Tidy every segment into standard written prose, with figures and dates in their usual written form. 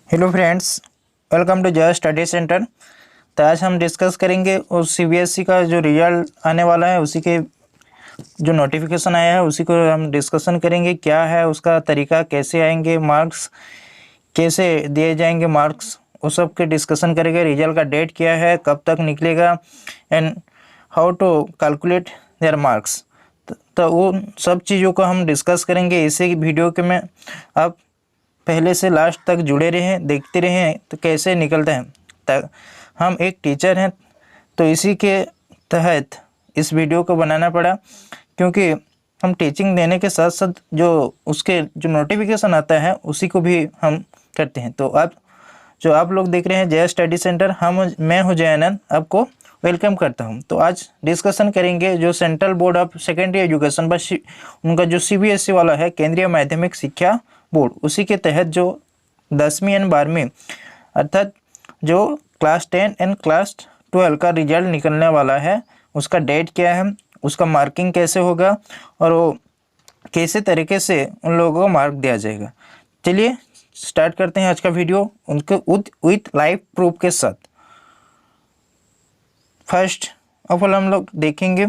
Hello friends, welcome to जय study centre. तो आज हम डिस्कस करेंगे उस सीबीएसई का जो रिजल्ट आने वाला है, उसी के जो नोटिफिकेशन आया है उसी को हम डिस्कशन करेंगे। क्या है उसका तरीका, कैसे आएंगे मार्क्स, कैसे दिए जाएंगे मार्क्स, उस सब के डिस्कशन करेंगे। रिजल्ट का डेट क्या है, कब तक निकलेगा and how to calculate their marks. तो उन सब चीज़ों को हम डिस्कस करेंगे इसी वीडियो के में। आप पहले से लास्ट तक जुड़े रहें, देखते रहें तो कैसे निकलते हैं। तक हम एक टीचर हैं तो इसी के तहत इस वीडियो को बनाना पड़ा, क्योंकि हम टीचिंग देने के साथ साथ जो उसके जो नोटिफिकेशन आता है उसी को भी हम करते हैं। तो आप लोग देख रहे हैं जय स्टडी सेंटर, मैं हूं जय आनंद, आपको वेलकम करता हूं। तो आज डिस्कशन करेंगे जो central board of secondary education बस उनका जो सीबीएसई वाला है, केंद्रीय माध्यमिक शिक्षा बोर्ड, उसी के तहत जो 10वीं एंड 12वीं अर्थात जो क्लास 10 एंड क्लास 12 का रिजल्ट निकलने वाला है, उसका डेट क्या है, उसका मार्किंग कैसे होगा और वो कैसे तरीके से उन लोगों को मार्क दिया जाएगा। चलिए स्टार्ट करते हैं आज का वीडियो उनके विथ लाइव प्रूफ के साथ। फर्स्ट ऑफ ऑल हम लोग देखेंगे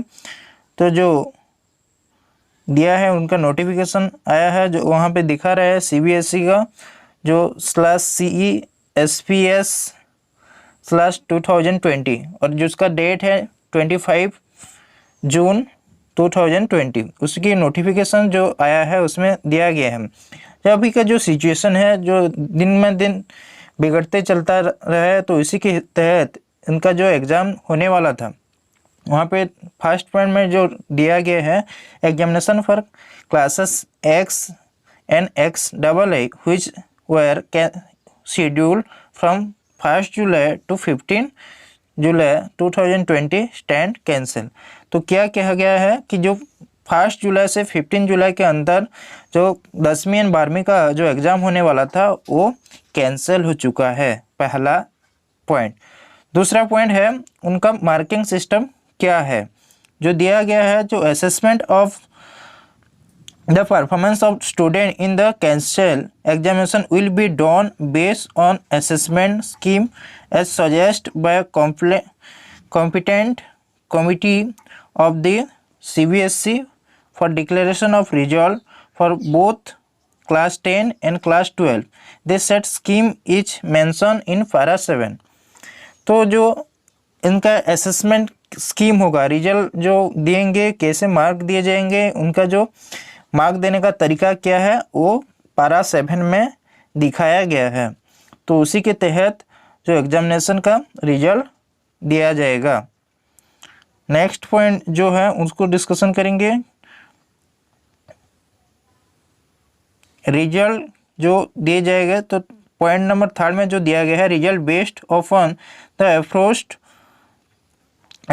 तो जो दिया है उनका नोटिफिकेशन आया है, जो वहाँ पे दिखा रहा है सीबीएसई का जो /CESPS/2020 और जिसका डेट है 25 जून 2020। उसकी नोटिफिकेशन जो आया है उसमें दिया गया है जो अभी का जो सिचुएशन है जो दिन में दिन बिगड़ते चलता रहा है, तो इसी के तहत इनका जो एग्ज़ाम होने वाला था वहाँ पे फर्स्ट पॉइंट में जो दिया गया है, examination for classes X and XII which were scheduled from 1 July to 15 July 2020 stand cancel. तो क्या कहा गया है कि जो 1 जुलाई से 15 जुलाई के अंदर जो 10वीं एंड 12वीं का जो एग्ज़ाम होने वाला था वो कैंसिल हो चुका है, पहला पॉइंट। दूसरा पॉइंट है उनका मार्किंग सिस्टम क्या है, जो दिया गया है जो assessment of the performance of student in the cancel examination will be done based on assessment scheme as suggest by competent committee of the CBSE for declaration of result for both class 10 and class 12. This set scheme is mentioned in para 7. तो जो इनका assessment scheme होगा, result जो देंगे, कैसे mark दिए जाएंगे, उनका जो मार्क देने का तरीका क्या है वो पारा 7 में दिखाया गया है। तो उसी के तहत जो एग्जामिनेशन का रिजल्ट दिया जाएगा। नेक्स्ट पॉइंट जो है उसको डिस्कशन करेंगे। रिजल्ट जो दिए जाएगा तो पॉइंट नंबर 3 में जो दिया गया है, result based on the approached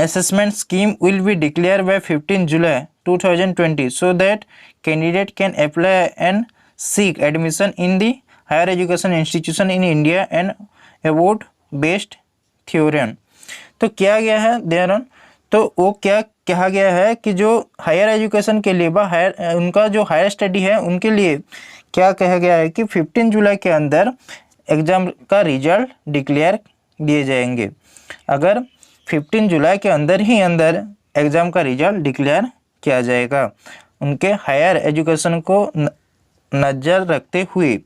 assessment scheme will be declared by 15 July 2020 so that candidate can apply and seek admission in the higher education institution in India and award based theorem। तो क्या गया है देयरन, तो वो क्या कहा गया है कि जो हायर एजुकेशन के लिए उनका जो हायर स्टडी है उनके लिए क्या कहा गया है कि 15 जुलाई के अंदर एग्ज़ाम का रिजल्ट डिक्लेयर दिए जाएंगे। अगर 15 जुलाई के अंदर एग्ज़ाम का रिजल्ट डिक्लेयर किया जाएगा, उनके हायर एजुकेशन को नज़र रखते हुए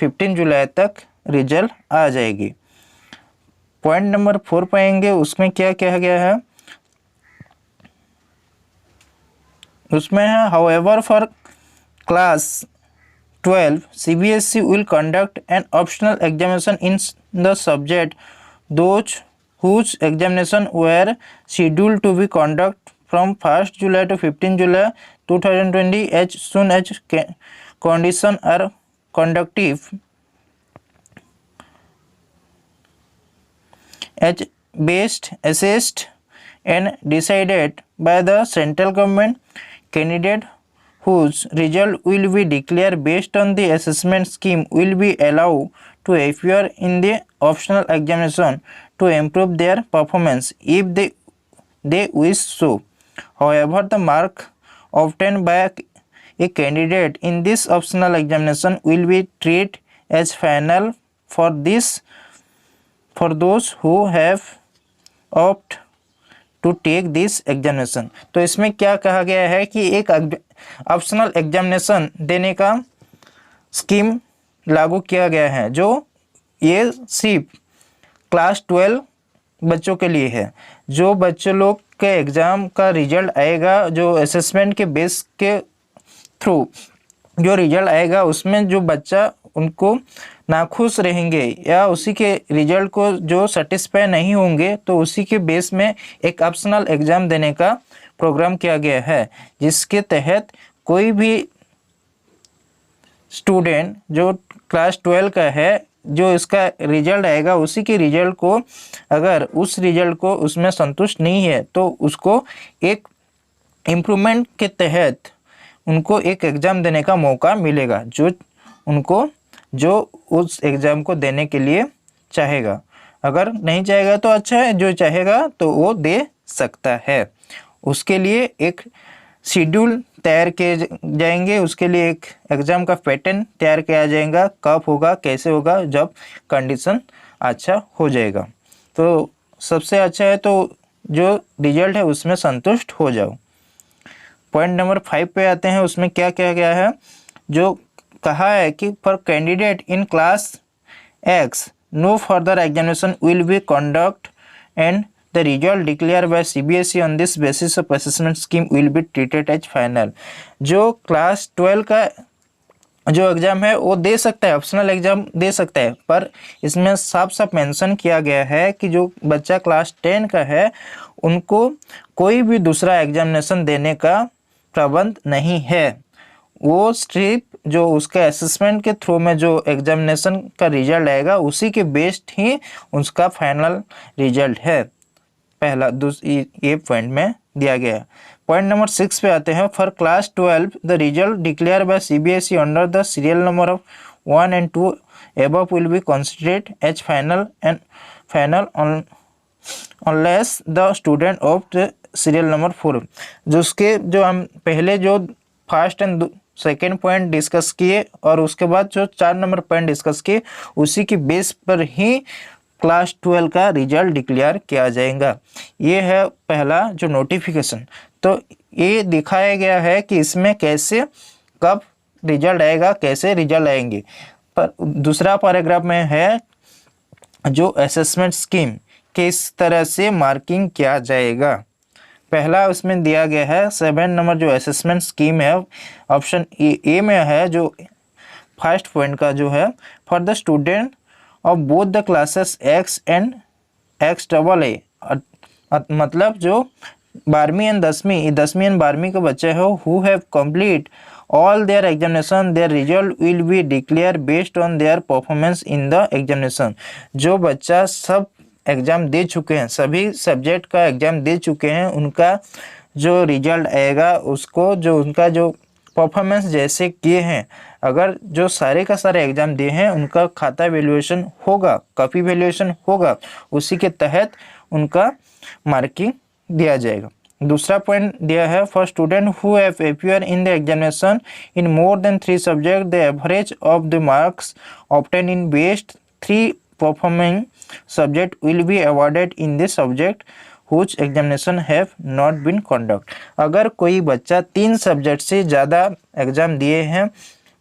15 जुलाई तक रिजल्ट आ जाएगी। पॉइंट नंबर 4 पाएंगे, उसमें क्या कहा गया है, उसमें है however for class 12 CBSE will conduct an optional examination in the subject those whose examination were scheduled to be conducted from 1 July to 15 July 2020 as soon as conditions are conducive as best assessed and decided by the central government. Candidate whose result will be declared based on the assessment scheme will be allowed to appear in the optional examination to improve their performance if they wish so. However, the mark obtained by a candidate in this optional examination will be treated as final for those who have opt to take this examination। तो इसमें क्या कहा गया है कि एक optional examination देने का स्कीम लागू किया गया है, जो ये सिर्फ क्लास 12 बच्चों के लिए है। जो बच्चों लोग के एग्ज़ाम का रिजल्ट आएगा, जो असेसमेंट के बेस के थ्रू जो रिजल्ट आएगा, उसमें जो बच्चा उनको नाखुश रहेंगे या उसी के रिजल्ट को जो सेटिस्फाई नहीं होंगे, तो उसी के बेस में एक ऑप्शनल एग्ज़ाम देने का प्रोग्राम किया गया है, जिसके तहत कोई भी स्टूडेंट जो क्लास 12 का है, जो इसका रिजल्ट आएगा, उसी के रिजल्ट को अगर उस रिजल्ट को उसमें संतुष्ट नहीं है, तो उसको एक इम्प्रूवमेंट के तहत उनको एक एग्ज़ाम देने का मौका मिलेगा, जो उस एग्ज़ाम को देने के लिए चाहेगा। अगर नहीं चाहेगा तो अच्छा है, जो चाहेगा तो वो दे सकता है। उसके लिए एक शेड्यूल तैयार किए जाएंगे, उसके लिए एक एग्ज़ाम का पैटर्न तैयार किया जाएगा, कब होगा, कैसे होगा, जब कंडीशन अच्छा हो जाएगा। तो सबसे अच्छा है तो जो रिजल्ट है उसमें संतुष्ट हो जाओ। पॉइंट नंबर 5 पे आते हैं। उसमें क्या किया गया है, जो कहा है कि for candidate in class X no further examination will be conduct and the result declared by CBSE on this basis of assessment scheme will be treated as final। जो क्लास 12 का जो एग्ज़ाम है वो दे सकता है, ऑप्शनल एग्ज़ाम दे सकता है, पर इसमें साफ साफ मेंशन किया गया है कि जो बच्चा क्लास 10 का है उनको कोई भी दूसरा एग्जामिनेशन देने का प्रबंध नहीं है। वो सिर्फ जो उसका असेसमेंट के थ्रू में जो एग्जामिनेशन का रिजल्ट आएगा, उसी के बेस्ड ही उसका फाइनल रिजल्ट है। पहला ये पॉइंट में दिया गया है। पॉइंट नंबर 6 पे आते हैं। For class 12 the result declare by CBSE under the serial number of 1 and 2 above will be considered as final unless the student of the serial number 4। जो हम पहले जो first and second point discuss किए और उसके बाद जो 4 number point discuss किए, उसी की बेस पर ही क्लास 12 का रिजल्ट डिक्लेयर किया जाएगा। ये है पहला जो नोटिफिकेशन। तो ये दिखाया गया है कि इसमें कैसे कब रिजल्ट आएगा, कैसे रिजल्ट आएंगे। पर दूसरा पैराग्राफ में है जो असेसमेंट स्कीम किस तरह से मार्किंग किया जाएगा। पहला उसमें दिया गया है 7 नंबर जो असेसमेंट स्कीम है, ऑप्शन ए में है, जो फर्स्ट पॉइंट का जो है for the student of both the classes X and XAA, मतलब जो 12वीं एंड 10वीं एंड 12वीं के बच्चे हो who have complete all their examination, their result will be declare based on their performance in the examination. जो बच्चा सब एग्ज़ाम दे चुके हैं, सभी सब्जेक्ट का एग्ज़ाम दे चुके हैं, उनका जो रिजल्ट आएगा उसको जो उनका जो परफॉर्मेंस जैसे किए हैं, अगर जो सारे का सारे एग्ज़ाम दिए हैं उनका खाता वैल्यूएशन होगा, कॉपी वैल्यूएशन होगा, उसी के तहत उनका मार्किंग दिया जाएगा। दूसरा पॉइंट दिया है for student who have appear in the examination in more than 3 subject the average of the marks obtain in best 3 performing subject will be awarded in this subject whose examination have not been conduct. अगर कोई बच्चा 3 subject से ज़्यादा exam दिए हैं,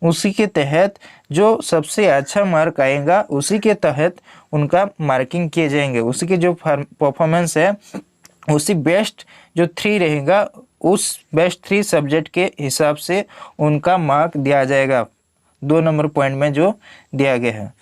उसी के तहत जो सबसे अच्छा मार्क आएगा उसी के तहत उनका मार्किंग किए जाएंगे। उसी के जो परफॉर्मेंस है उसी बेस्ट जो 3 रहेगा, उस बेस्ट 3 सब्जेक्ट के हिसाब से उनका मार्क दिया जाएगा। 2 नंबर पॉइंट में जो दिया गया है।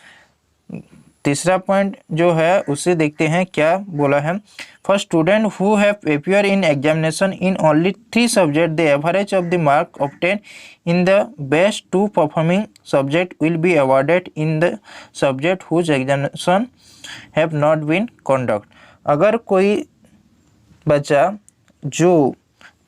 तीसरा पॉइंट जो है उसे देखते हैं क्या बोला है। For student who have appear in examination in only 3 subject the average of the mark obtain in the best 2 performing subject will be awarded in the subject whose examination have not been conduct. अगर कोई बच्चा जो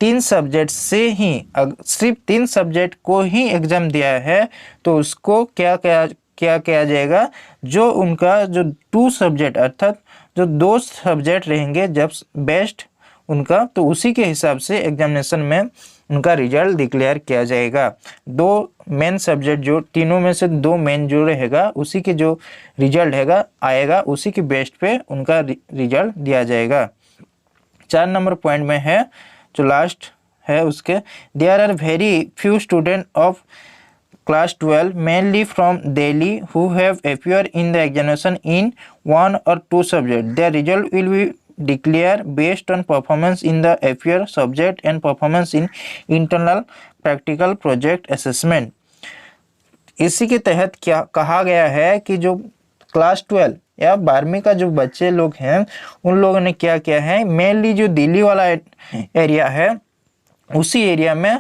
3 subject से ही सिर्फ 3 subject को ही exam दिया है, तो उसको क्या किया जाएगा, जो उनका जो 2 सब्जेक्ट अर्थात जो 2 सब्जेक्ट रहेंगे जब बेस्ट उनका, तो उसी के हिसाब से एग्जामिनेशन में उनका रिजल्ट डिक्लेयर किया जाएगा। दो मेन सब्जेक्ट जो तीनों में से दो मेन जो रहेगा उसी के जो रिजल्ट हैगा आएगा उसी के बेस्ट पे उनका रिजल्ट दिया जाएगा। 4 नंबर पॉइंट में है जो लास्ट है उसके, there are very few student of class 12 mainly from Delhi who have appeared in the examination in 1 or 2 subjects. Their result will be declared based on performance in the appear subject and performance in internal practical project assessment. इसी के तहत क्या कहा गया है कि जो class 12 या 12वीं का जो बच्चे लोग हैं उन लोगों ने क्या किया है, मेनली जो दिल्ली वाला एरिया है उसी एरिया में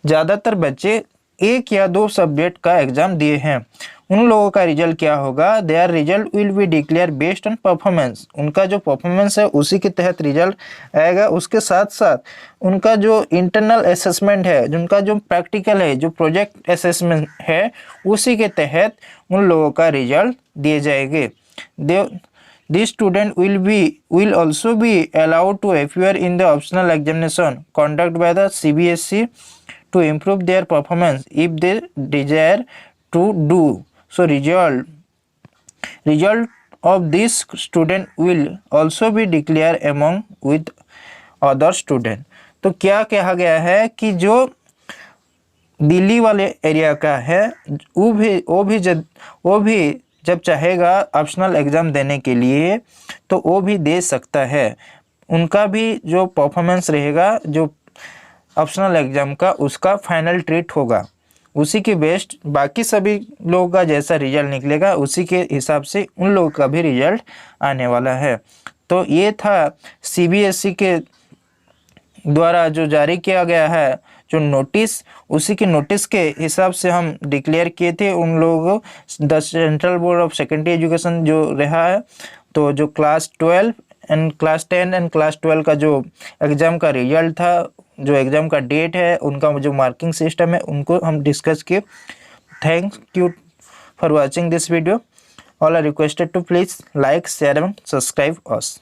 ज़्यादातर बच्चे 1 या 2 सब्जेक्ट का एग्जाम दिए हैं। उन लोगों का रिजल्ट क्या होगा, there result will be declare based on performance. उनका जो परफॉर्मेंस है उसी के तहत रिजल्ट आएगा। उसके साथ साथ उनका जो इंटरनल असेसमेंट है, उनका जो प्रैक्टिकल है, जो प्रोजेक्ट असेसमेंट है उसी के तहत उन लोगों का रिजल्ट दिए जाएंगे। This student will also be allowed to appear in the optional examination conducted by the CBSE to improve their performance if they desire to do so. Result of this student will also be declared among with other student. तो क्या कहा गया है कि जो दिल्ली वाले area का है वो भी जब चाहेगा ऑप्शनल एग्ज़ाम देने के लिए तो वो भी दे सकता है। उनका भी जो परफॉर्मेंस रहेगा जो ऑप्शनल एग्ज़ाम का उसका फाइनल ट्रीट होगा, उसी के बेस्ट बाकी सभी लोगों का जैसा रिजल्ट निकलेगा उसी के हिसाब से उन लोगों का भी रिजल्ट आने वाला है। तो ये था CBSE के द्वारा जो जारी किया गया है जो नोटिस, उसी के नोटिस के हिसाब से हम डिक्लेयर किए थे उन लोगों को the central board of secondary education जो रहा है। तो जो class 12 and class 10 and class 12 का जो एग्ज़ाम का रिजल्ट था, जो एग्ज़ाम का डेट है, उनका जो मार्किंग सिस्टम है, उनको हम डिस्कस किए। Thank you for watching this video. All are requested to please like, share and subscribe us.